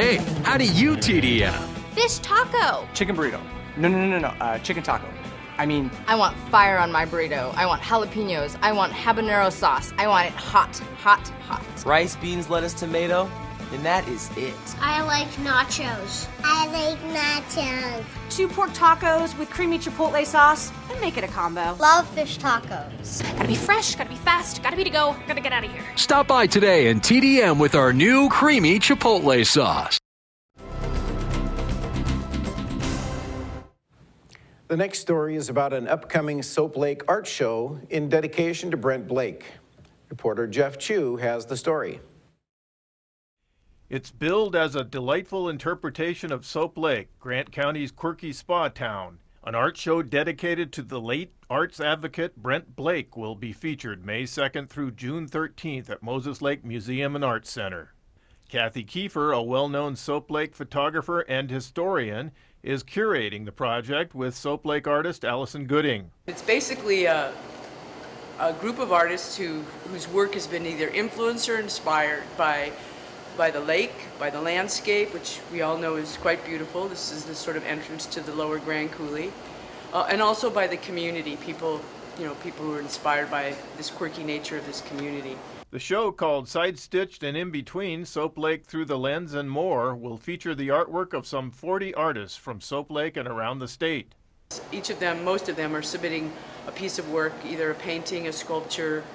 Hey, how do you TDM? Fish taco. Chicken burrito. No. Chicken taco. I want fire on my burrito. I want jalapenos. I want habanero sauce. I want it hot, hot, hot. Rice, beans, lettuce, tomato, and that is it. I like nachos. I like nachos. 2 pork tacos with creamy chipotle sauce, and make it a combo. Love fish tacos. Gotta be fresh, gotta be fast, gotta be to go, gotta get out of here. Stop by today and TDM with our new creamy Chipotle sauce. The next story is about an upcoming Soap Lake art show in dedication to Brent Blake. Reporter Jeff Chu has the story. It's billed as a delightful interpretation of Soap Lake, Grant County's quirky spa town. An art show dedicated to the late arts advocate Brent Blake will be featured May 2nd through June 13th at Moses Lake Museum and Arts Center. Kathy Kiefer, a well-known Soap Lake photographer and historian, is curating the project with Soap Lake artist Allison Gooding. It's basically a group of artists whose work has been either influenced or inspired by the lake, by the landscape, which we all know is quite beautiful. This is the sort of entrance to the lower Grand Coulee, and also by the community, people who are inspired by this quirky nature of this community. The show, called Side Stitched and In Between, Soap Lake Through the Lens and More, will feature the artwork of some 40 artists from Soap Lake and around the state. Most of them are submitting a piece of work, either a painting, a sculpture,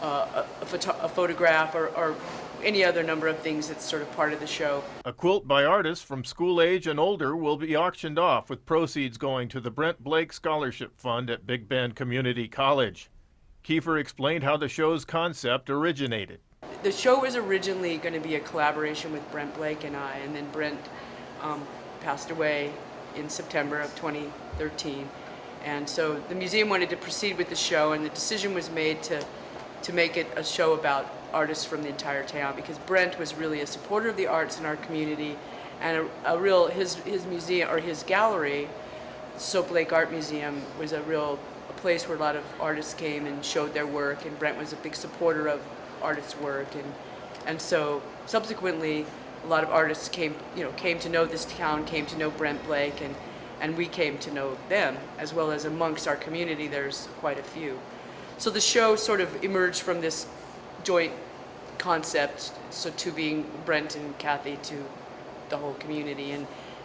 a photograph, or any other number of things that's sort of part of the show. A quilt by artists from school age and older will be auctioned off, with proceeds going to the Brent Blake Scholarship Fund at Big Bend Community College. Kiefer explained how the show's concept originated. The show was originally going to be a collaboration with Brent Blake and I, and then Brent passed away in September of 2013. And so the museum wanted to proceed with the show, and the decision was made to make it a show about artists from the entire town, because Brent was really a supporter of the arts in our community, and his museum, or his gallery, Soap Lake Art Museum, was a place where a lot of artists came and showed their work, and Brent was a big supporter of artists' work, and so subsequently a lot of artists came to know this town, came to know Brent Blake, and we came to know them, as well as amongst our community there's quite a few. So the show sort of emerged from this joint concept, so to being Brent and Kathy to the whole community,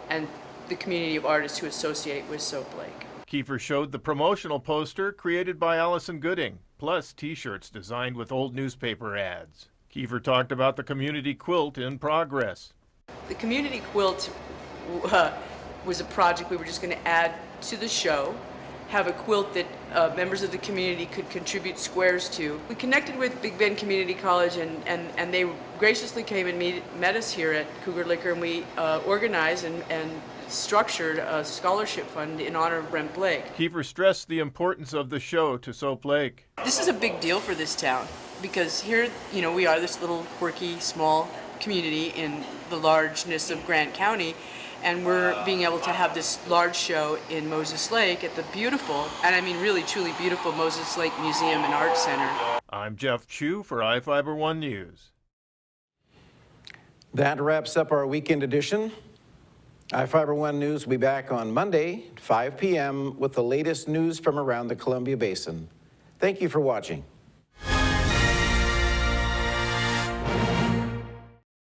and the community of artists who associate with Soap Lake. Kiefer showed the promotional poster created by Allison Gooding, plus t-shirts designed with old newspaper ads. Kiefer talked about the community quilt in progress. The community quilt was a project we were just going to add to the show, have a quilt that members of the community could contribute squares to. We connected with Big Bend Community College, and they graciously came and met us here at Cougar Liquor, and we organized and structured a scholarship fund in honor of Brent Blake. Kiefer stressed the importance of the show to Soap Lake. This is a big deal for this town, because here, we are this little quirky, small community in the largeness of Grant County, and we're being able to have this large show in Moses Lake at the beautiful, and I mean really truly beautiful, Moses Lake Museum and Arts Center. I'm Jeff Chu for iFIBER 1 News. That wraps up our weekend edition. iFIBER 1 News will be back on Monday at 5 p.m. with the latest news from around the Columbia Basin. Thank you for watching.